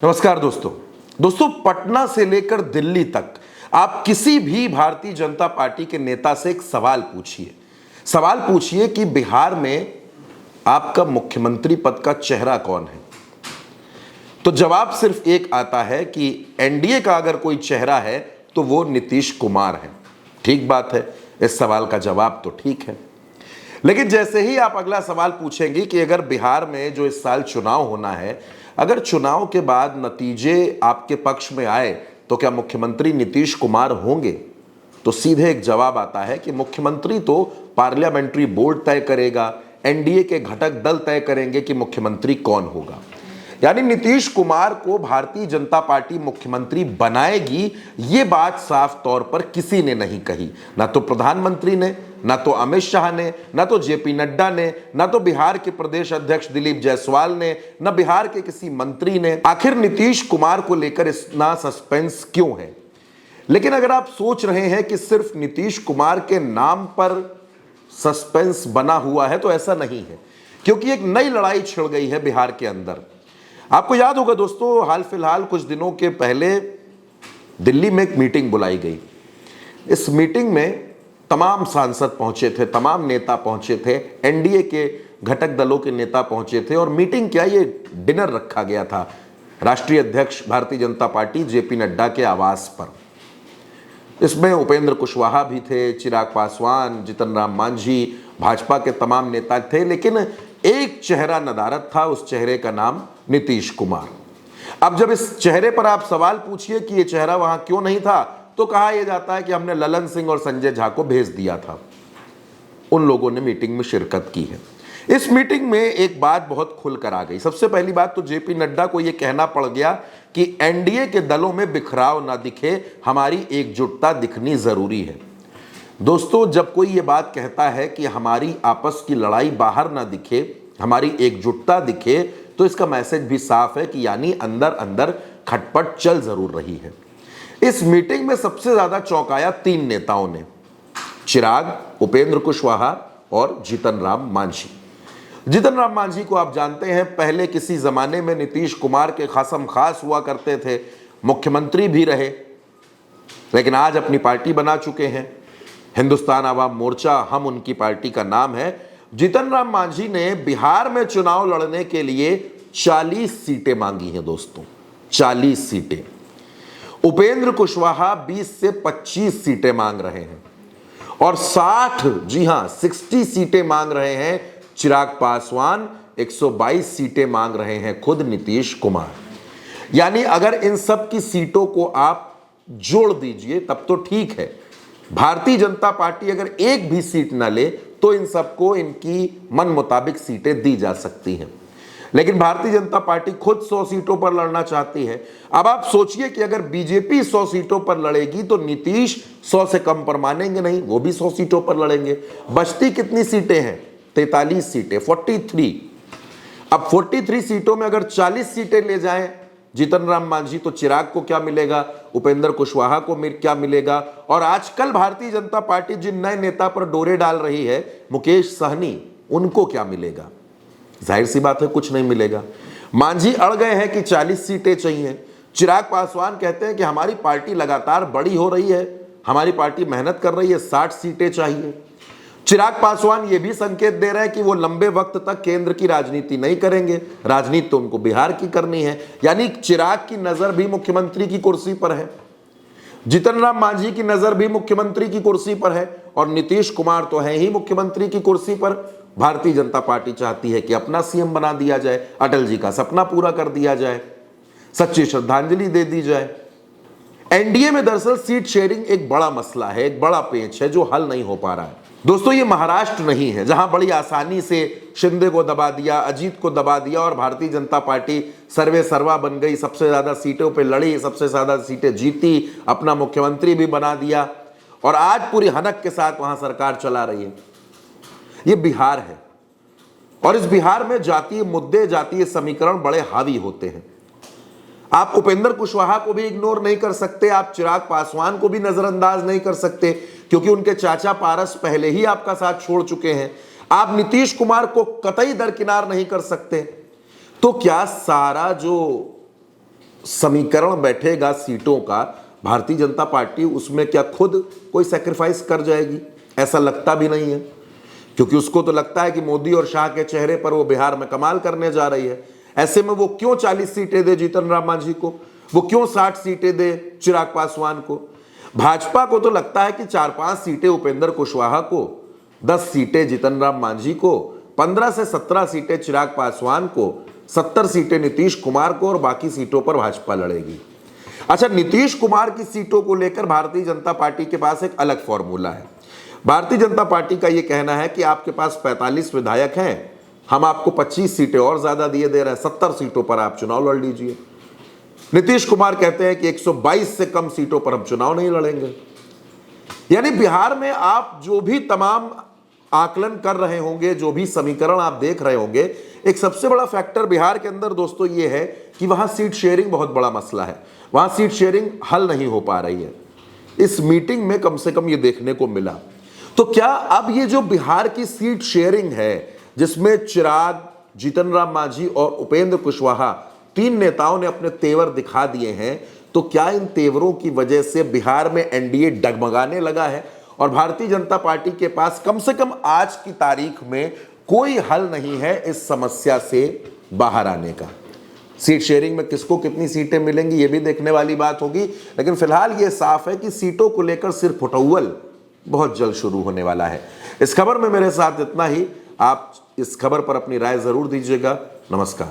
नमस्कार दोस्तों पटना से लेकर दिल्ली तक आप किसी भी भारतीय जनता पार्टी के नेता से एक सवाल पूछिए कि बिहार में आपका मुख्यमंत्री पद का चेहरा कौन है। तो जवाब सिर्फ एक आता है कि एनडीए का अगर कोई चेहरा है तो वो नीतीश कुमार है। ठीक बात है, इस सवाल का जवाब तो ठीक है, लेकिन जैसे ही आप अगला सवाल पूछेंगे कि अगर बिहार में जो इस साल चुनाव होना है, अगर चुनाव के बाद नतीजे आपके पक्ष में आए तो क्या मुख्यमंत्री नीतीश कुमार होंगे, तो सीधे एक जवाब आता है कि मुख्यमंत्री तो पार्लियामेंट्री बोर्ड तय करेगा, एनडीए के घटक दल तय करेंगे कि मुख्यमंत्री कौन होगा। यानी नीतीश कुमार को भारतीय जनता पार्टी मुख्यमंत्री बनाएगी, ये बात साफ तौर पर किसी ने नहीं कही, ना तो प्रधानमंत्री ने, ना तो अमित शाह ने, ना तो जेपी नड्डा ने, ना तो बिहार के प्रदेश अध्यक्ष दिलीप जायसवाल ने, ना बिहार के किसी मंत्री ने। आखिर नीतीश कुमार को लेकर इतना सस्पेंस क्यों है? लेकिन अगर आप सोच रहे हैं कि सिर्फ नीतीश कुमार के नाम पर सस्पेंस बना हुआ है, तो ऐसा नहीं है, क्योंकि एक नई लड़ाई छिड़ गई है बिहार के अंदर। आपको याद होगा दोस्तों, हाल फिलहाल कुछ दिनों के पहले दिल्ली में एक मीटिंग बुलाई गई। इस मीटिंग में तमाम सांसद पहुंचे थे, तमाम नेता पहुंचे थे, एनडीए के घटक दलों के नेता पहुंचे थे। और मीटिंग क्या, ये डिनर रखा गया था राष्ट्रीय अध्यक्ष भारतीय जनता पार्टी जेपी नड्डा के आवास पर। इसमें उपेंद्र कुशवाहा भी थे, चिराग पासवान, जीतन राम मांझी, भाजपा के तमाम नेता थे, लेकिन एक चेहरा नदारद था, उस चेहरे का नाम नीतीश कुमार। अब जब इस चेहरे पर आप सवाल पूछिए कि ये चेहरा वहां क्यों नहीं था, तो कहा यह जाता है कि हमने ललन सिंह और संजय झा को भेज दिया था। उन लोगों ने मीटिंग में शिरकत की है। इस मीटिंग में एक बात बहुत खुलकर आ गई। सबसे पहली बात तो जेपी नड्डा को यह कहना पड़ गया कि एनडीए के दलों में बिखराव ना दिखे, हमारी एकजुटता दिखनी जरूरी है। दोस्तों, जब कोई ये बात कहता है कि हमारी आपस की लड़ाई बाहर ना दिखे, हमारी एकजुटता दिखे, तो इसका मैसेज भी साफ है कि यानी अंदर अंदर खटपट चल जरूर रही है। इस मीटिंग में सबसे ज्यादा चौंकाया तीन नेताओं ने, चिराग, उपेंद्र कुशवाहा और जीतन राम मांझी। जीतन राम मांझी को आप जानते हैं, पहले किसी जमाने में नीतीश कुमार के खासम खास हुआ करते थे, मुख्यमंत्री भी रहे, लेकिन आज अपनी पार्टी बना चुके हैं, हिंदुस्तान आवाम मोर्चा, हम उनकी पार्टी का नाम है। जीतन राम मांझी ने बिहार में चुनाव लड़ने के लिए 40 सीटें मांगी हैं दोस्तों, 40 सीटें। उपेंद्र कुशवाहा 20 से 25 सीटें मांग रहे हैं और 60 सीटें मांग रहे हैं चिराग पासवान, 122 सीटें मांग रहे हैं खुद नीतीश कुमार। यानी अगर इन सब की सीटों को आप जोड़ दीजिए तब तो ठीक है, भारतीय जनता पार्टी अगर एक भी सीट ना ले तो इन सबको इनकी मन मुताबिक सीटें दी जा सकती हैं, लेकिन भारतीय जनता पार्टी खुद 100 सीटों पर लड़ना चाहती है। अब आप सोचिए कि अगर बीजेपी 100 सीटों पर लड़ेगी तो नीतीश 100 से कम पर मानेंगे नहीं, वो भी 100 सीटों पर लड़ेंगे। बचती कितनी सीटें हैं? 43 सीटें, 43। अब 43 सीटों में अगर 40 सीटें ले जाएं जीतन राम मांझी, तो चिराग को क्या मिलेगा, उपेंद्र कुशवाहा को क्या मिलेगा, और आजकल भारतीय जनता पार्टी जिन नए नेता पर डोरे डाल रही है, मुकेश सहनी, उनको क्या मिलेगा? जाहिर सी बात है, कुछ नहीं मिलेगा। मांझी अड़ गए हैं कि 40 सीटें चाहिए। चिराग पासवान कहते हैं कि हमारी पार्टी लगातार बड़ी हो रही है, हमारी पार्टी मेहनत कर रही है, 60 सीटें चाहिए। चिराग पासवान ये भी संकेत दे रहे हैं कि वो लंबे वक्त तक केंद्र की राजनीति नहीं करेंगे, राजनीति तो उनको बिहार की करनी है। यानी चिराग की नजर भी मुख्यमंत्री की कुर्सी पर है, जीतन राम मांझी की नजर भी मुख्यमंत्री की कुर्सी पर है, और नीतीश कुमार तो है ही मुख्यमंत्री की कुर्सी पर। भारतीय जनता पार्टी चाहती है कि अपना सीएम बना दिया जाए, अटल जी का सपना पूरा कर दिया जाए, सच्ची श्रद्धांजलि दे दी जाए। एनडीए में दरअसल सीट शेयरिंग एक बड़ा मसला है, एक बड़ा पेंच है जो हल नहीं हो पा रहा है। दोस्तों, ये महाराष्ट्र नहीं है जहां बड़ी आसानी से शिंदे को दबा दिया, अजीत को दबा दिया और भारतीय जनता पार्टी सर्वे सर्वा बन गई, सबसे ज्यादा सीटों पे लड़ी, सबसे ज्यादा सीटें जीती, अपना मुख्यमंत्री भी बना दिया और आज पूरी हनक के साथ वहां सरकार चला रही है। ये बिहार है और इस बिहार में जातीय मुद्दे, जातीय समीकरण बड़े हावी होते हैं। आप उपेंद्र कुशवाहा को भी इग्नोर नहीं कर सकते, आप चिराग पासवान को भी नजरअंदाज नहीं कर सकते, क्योंकि उनके चाचा पारस पहले ही आपका साथ छोड़ चुके हैं। आप नीतीश कुमार को कतई दरकिनार नहीं कर सकते। तो क्या सारा जो समीकरण बैठेगा सीटों का, भारतीय जनता पार्टी उसमें क्या खुद कोई सैक्रिफाइस कर जाएगी? ऐसा लगता भी नहीं है, क्योंकि उसको तो लगता है कि मोदी और शाह के चेहरे पर वो बिहार में कमाल करने जा रही है। ऐसे में वो क्यों 40 सीटें दे जीतन राम मांझी को, वो क्यों 60 सीटें दे चिराग पासवान को? भाजपा को तो लगता है कि 4-5 सीटें उपेंद्र कुशवाहा को, 10 सीटें जीतन राम मांझी को, 15 से 17 सीटें चिराग पासवान को, 70 सीटें नीतीश कुमार को, और बाकी सीटों पर भाजपा लड़ेगी। अच्छा, नीतीश कुमार की सीटों को लेकर भारतीय जनता पार्टी के पास एक अलग फॉर्मूला है। भारतीय जनता पार्टी का यह कहना है कि आपके पास 45 विधायक हैं, हम आपको 25 सीटें और ज्यादा दिए दे रहे हैं, 70 सीटों पर आप चुनाव लड़ लीजिए। नीतीश कुमार कहते हैं कि 122 से कम सीटों पर हम चुनाव नहीं लड़ेंगे। यानी बिहार में आप जो भी तमाम आकलन कर रहे होंगे, जो भी समीकरण आप देख रहे होंगे, एक सबसे बड़ा फैक्टर बिहार के अंदर दोस्तों ये है कि वहां सीट शेयरिंग बहुत बड़ा मसला है। वहां सीट शेयरिंग हल नहीं हो पा रही है। इस मीटिंग में कम से कम ये देखने को मिला। तो क्या अब ये जो बिहार की सीट शेयरिंग है, जिसमें चिराग, जीतन राम मांझी और उपेंद्र कुशवाहा, 3 नेताओं ने अपने तेवर दिखा दिए हैं, तो क्या इन तेवरों की वजह से बिहार में एनडीए डगमगाने लगा है और भारतीय जनता पार्टी के पास कम से कम आज की तारीख में कोई हल नहीं है इस समस्या से बाहर आने का? सीट शेयरिंग में किसको कितनी सीटें मिलेंगी ये भी देखने वाली बात होगी, लेकिन फिलहाल ये साफ है कि सीटों को लेकर सिर्फ फुटौल बहुत जल्द शुरू होने वाला है। इस खबर में मेरे साथ इतना ही। आप इस खबर पर अपनी राय जरूर दीजिएगा। नमस्कार।